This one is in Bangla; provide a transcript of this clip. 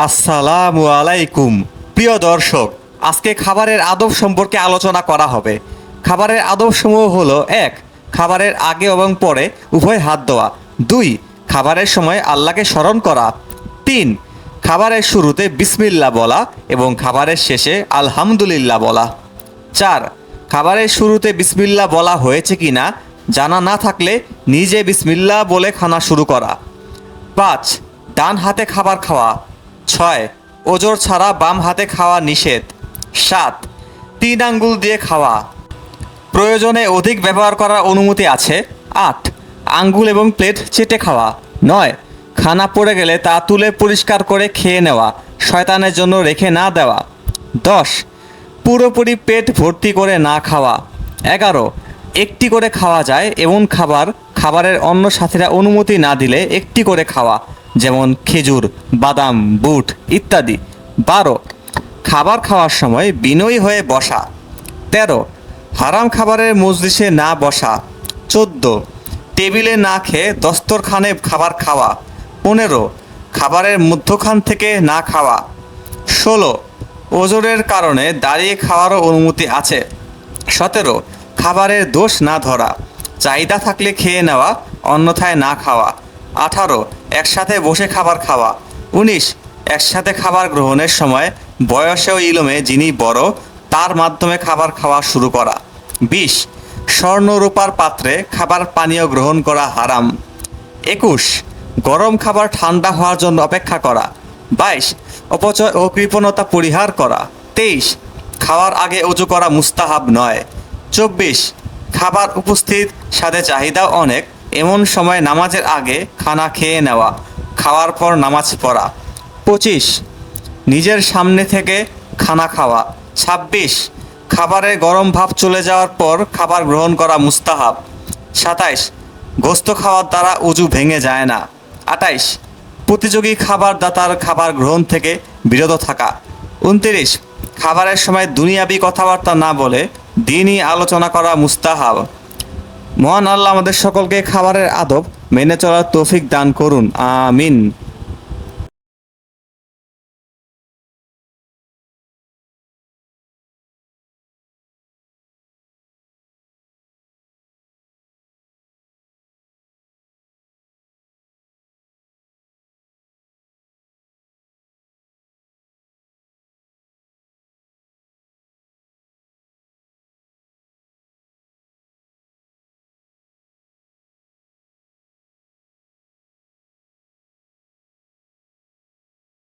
আসসালামু আলাইকুম। প্রিয় দর্শক, আজকে খাবারের আদব সম্পর্কে আলোচনা করা হবে। খাবারের আদবসমূহ হলো: ১. খাবারের আগে এবং পরে উভয় হাত ধোয়া। ২. খাবারের সময় আল্লাহকে স্মরণ করা। ৩. খাবারের শুরুতে বিসমিল্লাহ বলা এবং খাবারের শেষে আলহামদুলিল্লাহ বলা। ৪. খাবারের শুরুতে বিসমিল্লাহ বলা হয়েছে কিনা জানা না থাকলে নিজে বিসমিল্লাহ বলে খানা শুরু করা। ৫. ডান হাতে খাবার খাওয়া। ৬. ওজর ছাড়া বাম হাতে খাওয়া নিষেধ। ৭. ৩ আঙ্গুল দিয়ে খাওয়া, প্রয়োজনে অধিক ব্যবহার করার অনুমতি আছে। ৮. আঙ্গুল এবং প্লেট চেটে খাওয়া। ৯. খানা পড়ে গেলে তা তুলে পরিষ্কার করে খেয়ে নেওয়া, শয়তানের জন্য রেখে না দেওয়া। ১০. পুরোপুরি পেট ভর্তি করে না খাওয়া। ১১. একটি করে খাওয়া যায় এমন খাবারের অন্য সাথীরা অনুমতি না দিলে একটি করে খাওয়া, যেমন খেজুর, বাদাম, বুট ইত্যাদি। ১২. খাবার খাওয়ার সময় বিনয়ী হয়ে বসা। ১৩. হারাম খাবারের মজলিসে না বসা। ১৪. টেবিলে না খেয়ে দস্তরখানে খাবার খাওয়া। ১৫. খাবারের মধ্যখান থেকে না খাওয়া। ১৬. ওজনের কারণে দাঁড়িয়ে খাওয়ারও অনুমতি আছে। ১৭. খাবারের দোষ না ধরা, চাহিদা থাকলে খেয়ে নেওয়া, অন্যথায় না খাওয়া। ১৮. একসাথে বসে খাবার খাওয়া। ১৯. একসাথে খাবার গ্রহণের সময় বয়সে ও ইলমে যিনি বড় তার মাধ্যমে খাবার খাওয়া শুরু করা। ২০. স্বর্ণ রূপার পাত্রে খাবার পানীয় গ্রহণ করা হারাম। ২১. গরম খাবার ঠান্ডা হওয়ার জন্য অপেক্ষা করা। ২২. অপচয় ও কৃপণতা পরিহার করা। ২৩. খাওয়ার আগে অজু করা মুস্তাহাব নয়। ২৪. খাবার উপস্থিত, স্বাদে চাহিদাও অনেক, এমন সময় নামাজের আগে খানা খেয়ে নেওয়া, খাওয়ার পর নামাজ পড়া। ২৫. নিজের সামনে থেকে খানা খাওয়া। ২৬. খাবারের গরম ভাব চলে যাওয়ার পর খাবার গ্রহণ করা মুস্তাহাব। ২৭. গোস্ত খাওয়ার দ্বারা উজু ভেঙে যায় না। ২৮. প্রতিযোগী খাবার দাতার খাবার গ্রহণ থেকে বিরত থাকা। ২৯. খাবারের সময় দুনিয়াবি কথাবার্তা না বলে দিনই আলোচনা করা মুস্তাহাব। মহান আল্লাহ আমাদের সকলকে খাবারের আদব মেনে চলার তৌফিক দান করুন, আমিন।